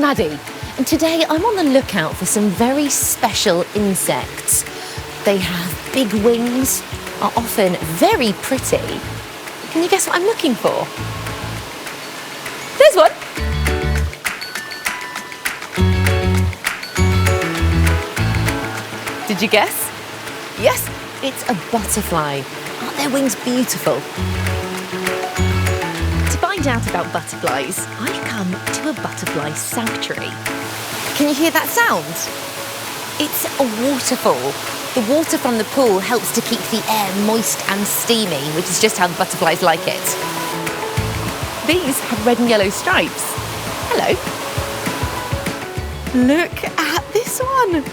Maddie, and today I'm on the lookout for some very special insects. They have big wings, are often very pretty. Can you guess what I'm looking for? There's one. Did you guess? Yes, it's a butterfly. Aren't their wings beautiful? To find out about butterflies, I've come to a butterfly sanctuary. Can you hear that sound? It's a waterfall. The water from the pool helps to keep the air moist and steamy, which is just how the butterflies like it. These have red and yellow stripes. Hello. Look at this one.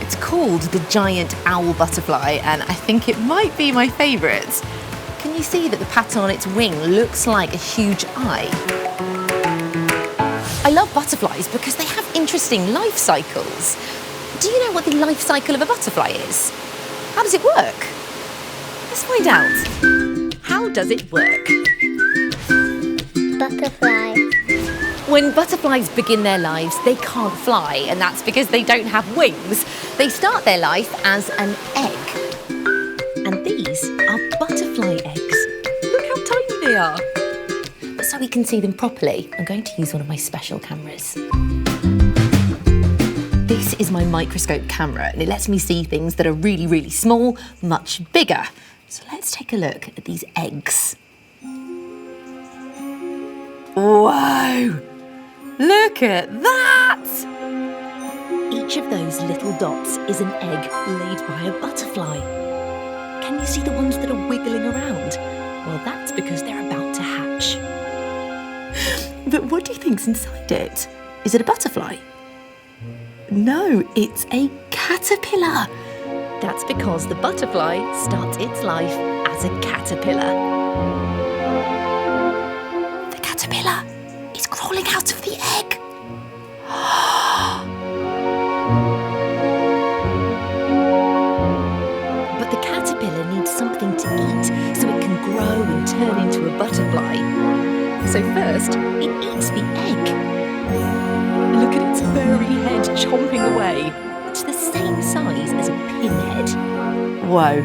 It's called the giant owl butterfly, and I think it might be my favourite. Can you see that the pattern on its wing looks like a huge eye? I love butterflies because they have interesting life cycles. Do you know what the life cycle of a butterfly is? How does it work? Let's find out. How does it work? Butterfly. When butterflies begin their lives, they can't fly, and that's because they don't have wings. They start their life as an egg. And these are butterfly eggs. Look how tiny they are. But so we can see them properly, I'm going to use one of my special cameras. This is my microscope camera, and it lets me see things that are really, really small, much bigger. So let's take a look at these eggs. Whoa! Look at that! Each of those little dots is an egg laid by a butterfly. Can you see the ones that are wiggling around? Well, that's because they're about to hatch. But what do you think's inside it? Is it a butterfly? No, it's a caterpillar. That's because the butterfly starts its life as a caterpillar. The caterpillar is crawling out of the egg. But the caterpillar needs something to eat so it can grow and turn into a butterfly. So first, it eats the egg. Look at its furry head chomping away. It's the same size as a pinhead. Whoa.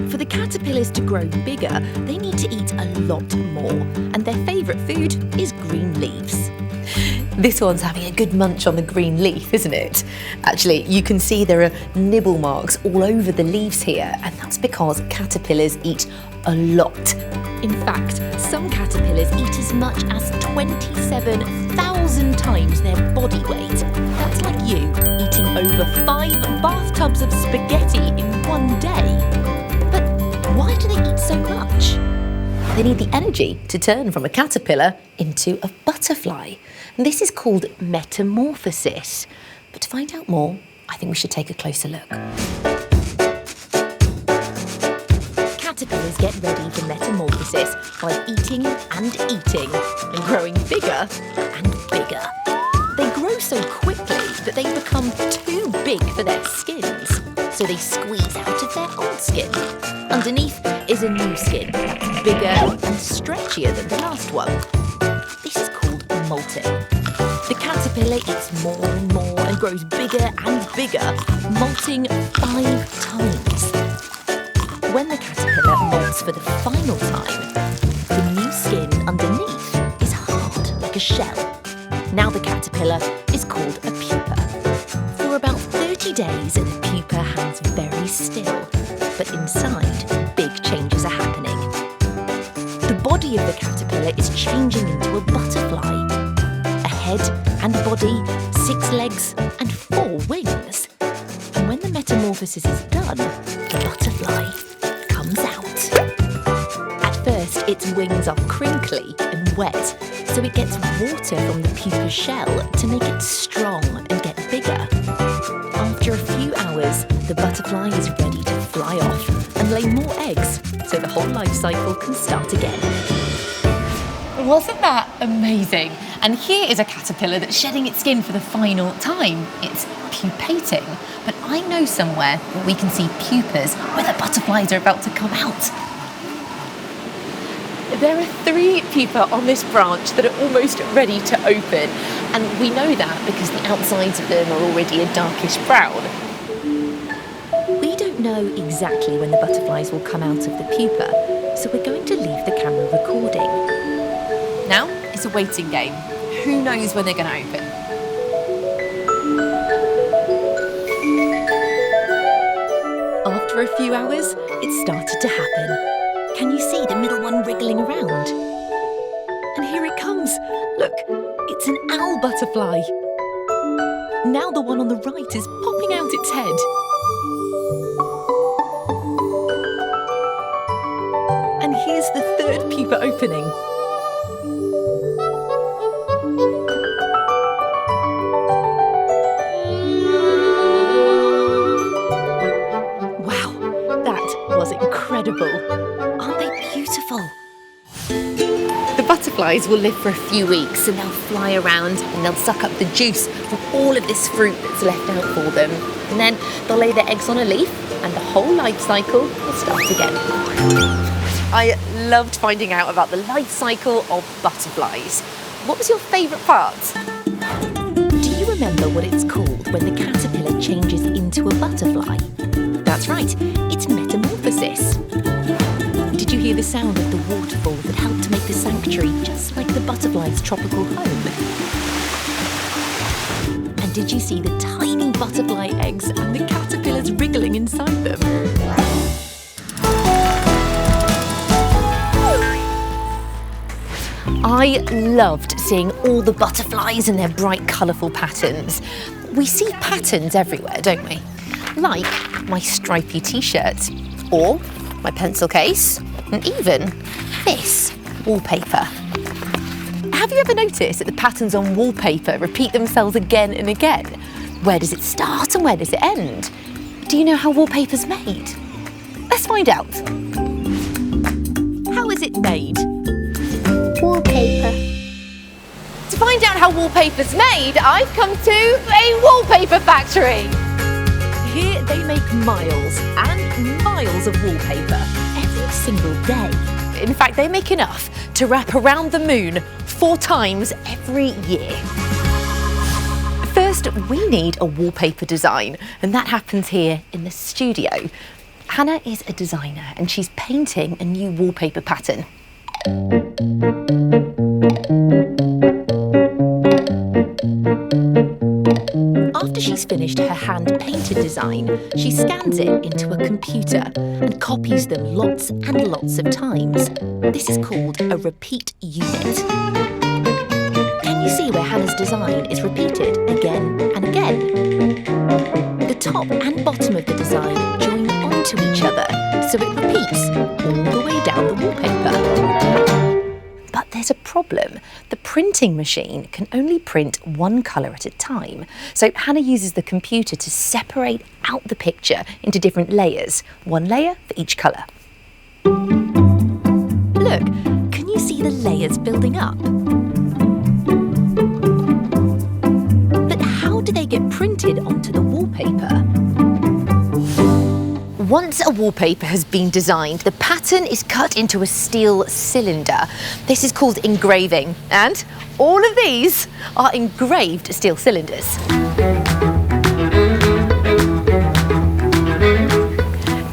For the caterpillars to grow bigger, they need to eat a lot more, and their favourite food is green leaves. This one's having a good munch on the green leaf, isn't it? Actually, you can see there are nibble marks all over the leaves here, and that's because caterpillars eat a lot. In fact, some caterpillars eat as much as 27,000 times their body weight. That's like you eating over 5 bathtubs of spaghetti in one day. But why do they eat so much? They need the energy to turn from a caterpillar into a butterfly. And this is called metamorphosis. But to find out more, I think we should take a closer look. Caterpillars get ready for metamorphosis by eating and eating and growing bigger and bigger. They grow so quickly that they become too big for their skins, so they squeeze out of their old skin. Underneath is a new skin, bigger and stretchier than the last one. This is called molting. The caterpillar eats more and more and grows bigger and bigger, molting 5 times. When the caterpillar molts for the final time, the new skin underneath is hard, like a shell. Now the caterpillar is called a pupa. For about 30 days, the pupa hangs very still, but inside, big changes are happening. The body of the caterpillar is changing into a butterfly. A head and body, 6 legs and 4 wings. And when the metamorphosis is done, the butterfly comes out. At first, its wings are crinkly and wet, so it gets water from the pupa's shell to make it strong and get bigger. After a few hours, the butterfly is ready to fly off and lay more eggs, so the whole life cycle can start again. Wasn't that amazing? And here is a caterpillar that's shedding its skin for the final time. It's pupating. But I know somewhere where we can see pupas where the butterflies are about to come out. There are 3 pupa on this branch that are almost ready to open, and we know that because the outsides of them are already a darkish brown. We don't know exactly when the butterflies will come out of the pupa, so we're going to leave the camera recording. Now it's a waiting game. Who knows when they're going to open? After a few hours, it started to happen. Can you see the middle one wriggling around? And here it comes. Look, it's an owl butterfly. Now the one on the right is popping out its head. And here's the 3rd pupa opening. Wow, that was incredible. Aren't they beautiful? The butterflies will live for a few weeks and they'll fly around and they'll suck up the juice from all of this fruit that's left out for them. And then they'll lay their eggs on a leaf and the whole life cycle will start again. I loved finding out about the life cycle of butterflies. What was your favourite part? Do you remember what it's called when the caterpillar changes into a butterfly? That's right, it's metamorphosis. Did you hear the sound of the waterfall that helped to make the sanctuary just like the butterfly's tropical home? And did you see the tiny butterfly eggs and the caterpillars wriggling inside them? I loved seeing all the butterflies and their bright, colourful patterns. We see patterns everywhere, don't we? Like my stripy t-shirt, or my pencil case, and even this wallpaper. Have you ever noticed that the patterns on wallpaper repeat themselves again and again? Where does it start and where does it end? Do you know how wallpaper's made? Let's find out. How is it made? Wallpaper. To find out how wallpaper's made, I've come to a wallpaper factory. Here they make miles and miles of wallpaper every single day. In fact, they make enough to wrap around the moon 4 times every year. First, we need a wallpaper design, and that happens here in the studio. Hannah is a designer and she's painting a new wallpaper pattern. After she's finished her hand-painted design, she scans it into a computer and copies them lots and lots of times. This is called a repeat unit. Can you see where Hannah's design is repeated again and again? The top and bottom of the design join onto each other, so it repeats all the way down the wallpaper. But there's a problem. The printing machine can only print one colour at a time. So Hannah uses the computer to separate out the picture into different layers, one layer for each colour. Look, can you see the layers building up? But how do they get printed onto the wallpaper? Once a wallpaper has been designed, the pattern is cut into a steel cylinder. This is called engraving, and all of these are engraved steel cylinders.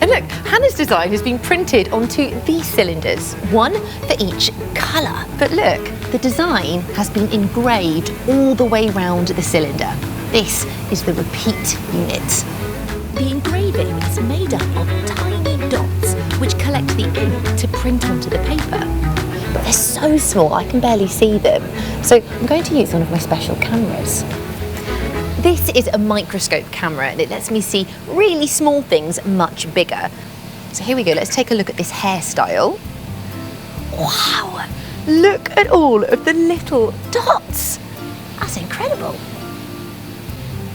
And look, Hannah's design has been printed onto these cylinders, one for each colour. But look, the design has been engraved all the way round the cylinder. This is the repeat unit. The engraving is made up of tiny dots which collect the ink to print onto the paper. But they're so small I can barely see them. So I'm going to use one of my special cameras. This is a microscope camera and it lets me see really small things much bigger. So here we go, let's take a look at this hairstyle. Wow, look at all of the little dots. That's incredible.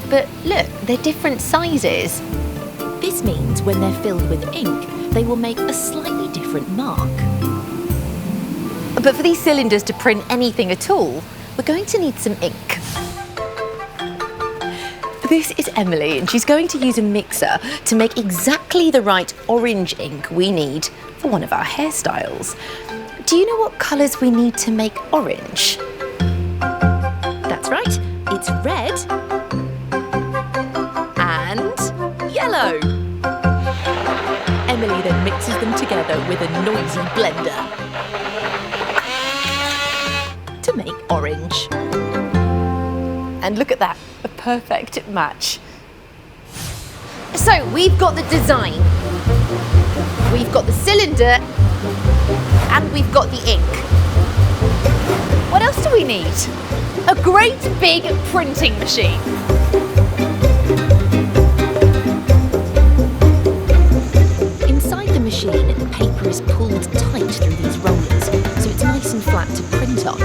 But look, they're different sizes. This means when they're filled with ink, they will make a slightly different mark. But for these cylinders to print anything at all, we're going to need some ink. This is Emily, and she's going to use a mixer to make exactly the right orange ink we need for one of our hairstyles. Do you know what colours we need to make orange? That's right, it's red and yellow. Emily then mixes them together with a noisy blender to make orange. And look at that, a perfect match. So we've got the design, we've got the cylinder, and we've got the ink. What else do we need? A great big printing machine. Inside the machine, the paper is pulled tight through these rollers, so it's nice and flat to print on.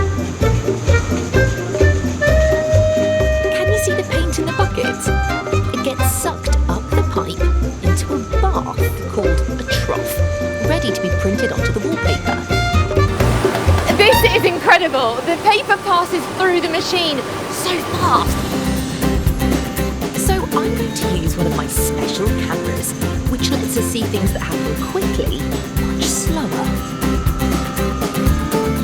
Can you see the paint in the bucket? It gets sucked up the pipe into a bath called a trough, ready to be printed onto the wallpaper. This is incredible! The paper passes through the machine so fast. So I'm going to use one of my special cameras, which lets us see things that happen quickly, much slower.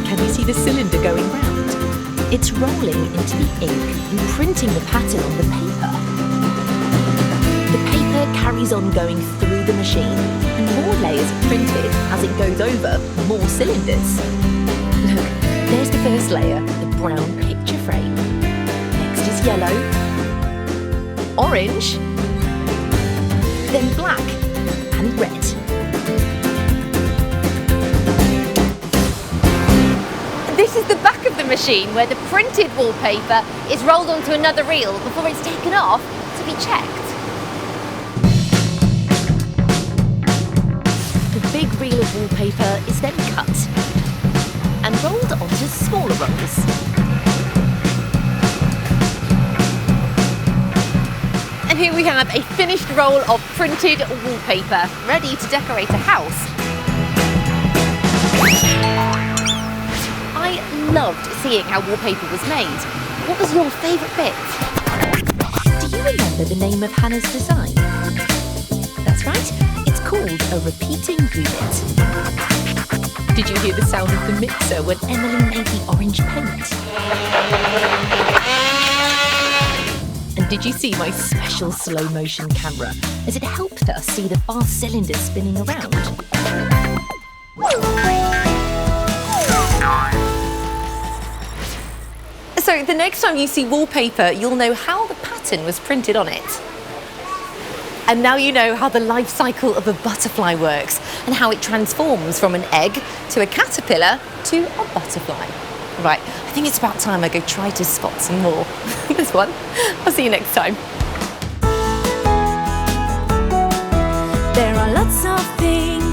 Can you see the cylinder going round? It's rolling into the ink and printing the pattern on the paper. The paper carries on going through the machine, and more layers are printed as it goes over more cylinders. Look, there's the first layer, the brown picture frame. Next is yellow, orange, then black and red. This is the back of the machine where the printed wallpaper is rolled onto another reel before it's taken off to be checked. The big reel of wallpaper is then cut and rolled onto smaller rolls. And here we have a finished roll of printed wallpaper, ready to decorate a house. I loved seeing how wallpaper was made. What was your favourite bit? Do you remember the name of Hannah's design? That's right, it's called a repeating unit. Did you hear the sound of the mixer when Emily made the orange paint? And did you see my special slow motion camera as it helped us see the fast cylinder spinning around? So the next time you see wallpaper, you'll know how the pattern was printed on it. And now you know how the life cycle of a butterfly works and how it transforms from an egg to a caterpillar to a butterfly. Right, I think it's about time I go try to spot some more. There's one. I'll see you next time. There are lots of things